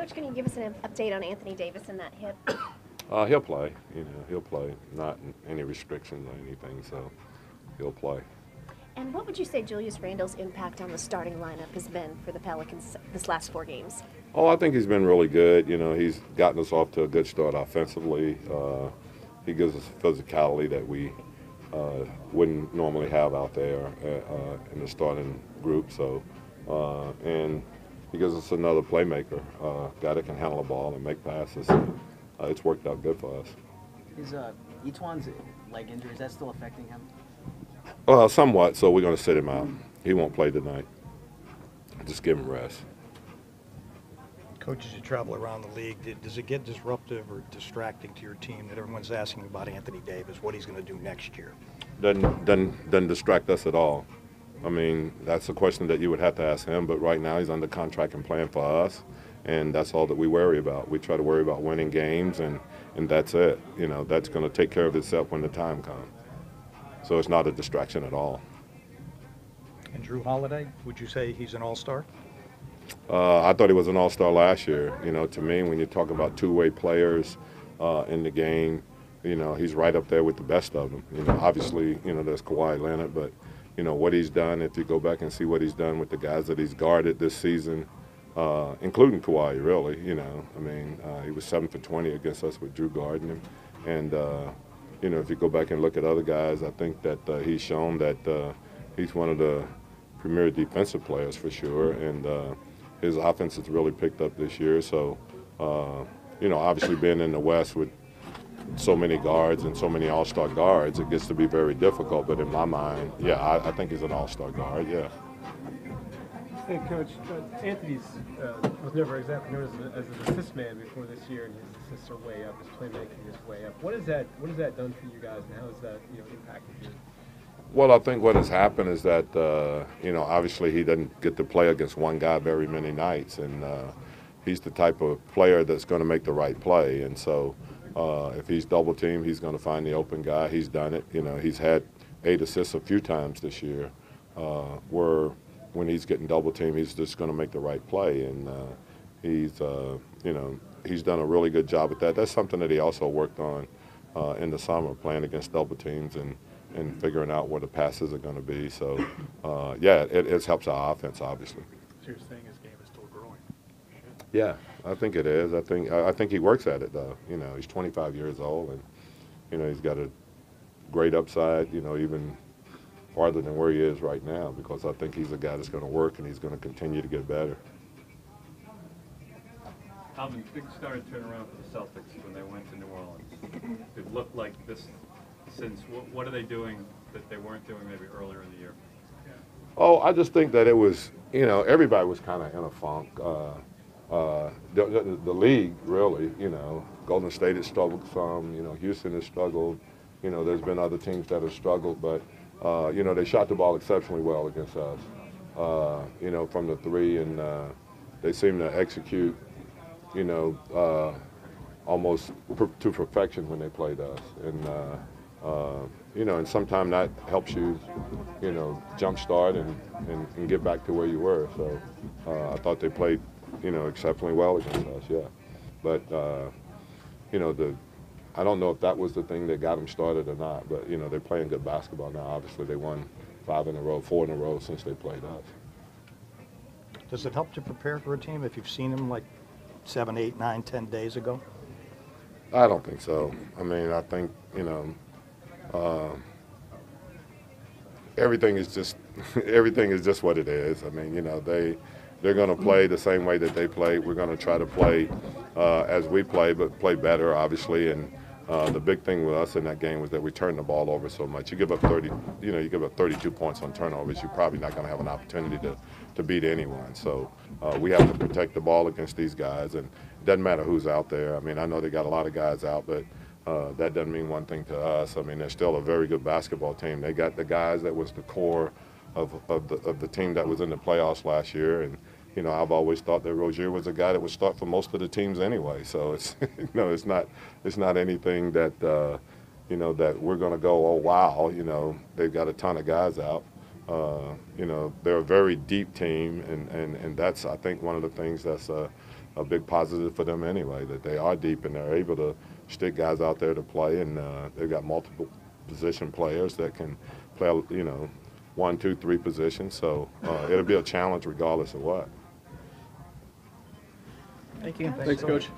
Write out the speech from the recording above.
Coach, can you give us an update on Anthony Davis and that hip? He'll play. He'll play. Not any restrictions or anything, so he'll play. And what would you say Julius Randle's impact on the starting lineup has been for the Pelicans this last 4 games? Oh, I think he's been really good. He's gotten us off to a good start offensively. He gives us physicality that we wouldn't normally have out there in the starting group. So, and he gives us another playmaker, guy that can handle the ball and make passes. It's worked out good for us. Is Etuan's leg injury, is that still affecting him? Somewhat. So we're going to sit him out. He won't play tonight. Just give him rest. Coach, as you travel around the league, does it get disruptive or distracting to your team that everyone's asking about Anthony Davis, what he's going to do next year? Doesn't distract us at all. I mean, that's a question that you would have to ask him, but right now he's under contract and playing for us, and that's all that we worry about. We try to worry about winning games, and that's it. That's going to take care of itself when the time comes. So it's not a distraction at all. And Drew Holiday, would you say he's an all-star? I thought he was an all-star last year. To me, when you talk about two-way players in the game, he's right up there with the best of them. Obviously, there's Kawhi Leonard, but, what he's done, if you go back and see what he's done with the guys that he's guarded this season, including Kawhi, really, he was 7 for 20 against us with Drew guarding him. And, if you go back and look at other guys, I think that he's shown that he's one of the premier defensive players for sure. And his offense has really picked up this year. So, obviously being in the West with so many guards and so many all-star guards, it gets to be very difficult. But in my mind, yeah, I think he's an all-star guard, yeah. Hey, Coach, Anthony was never exactly known as an assist man before this year, and his assists are way up, his playmaking is way up. What has that done for you guys, and how has that impacted you? Well, I think what has happened is that, obviously he doesn't get to play against one guy very many nights, and he's the type of player that's going to make the right play. And so if he's double-teamed, he's going to find the open guy. He's done it. He's had 8 assists a few times this year, where when he's getting double-teamed, he's just going to make the right play. And he's done a really good job at that. That's something that he also worked on in the summer, playing against double teams and figuring out where the passes are going to be. So, it helps our offense, obviously. So you're saying his game is still growing? Yeah, I think it is. I think he works at it, though. He's 25 years old, and, he's got a great upside, even farther than where he is right now, because I think he's a guy that's going to work and he's going to continue to get better. Alvin, things started turning around for the Celtics when they went to New Orleans. It looked like this since. What are they doing that they weren't doing maybe earlier in the year? Oh, I just think that it was, everybody was kind of in a funk. The league, really, Golden State has struggled some, Houston has struggled. There's been other teams that have struggled, but, they shot the ball exceptionally well against us, from the three, and they seem to execute, almost to perfection when they played us. And, and sometimes that helps you, jumpstart and get back to where you were. So I thought they played, exceptionally well against us, yeah. But, I don't know if that was the thing that got them started or not, but, they're playing good basketball now. Obviously, they won 4 in a row since they played us. Does it help to prepare for a team if you've seen them like 7, 8, 9, 10 days ago? I don't think so. I think, everything is just what it is. They're going to play the same way that they play. We're going to try to play as we play, but play better, obviously. And the big thing with us in that game was that we turned the ball over so much. You give up 32 points on turnovers, you're probably not going to have an opportunity to beat anyone. So we have to protect the ball against these guys, and it doesn't matter who's out there. I know they got a lot of guys out, but that doesn't mean one thing to us. They're still a very good basketball team. They got the guys that was the core of the team that was in the playoffs last year, and I've always thought that Rozier was a guy that would start for most of the teams anyway. So it's it's not anything that that we're going to go, oh wow, they've got a ton of guys out. They're a very deep team, and that's, I think, one of the things that's a big positive for them anyway, that they are deep and they're able to stick guys out there to play, and they've got multiple position players that can play, 1, 2, 3 positions. So it'll be a challenge regardless of what. Thank you. Thanks, Coach.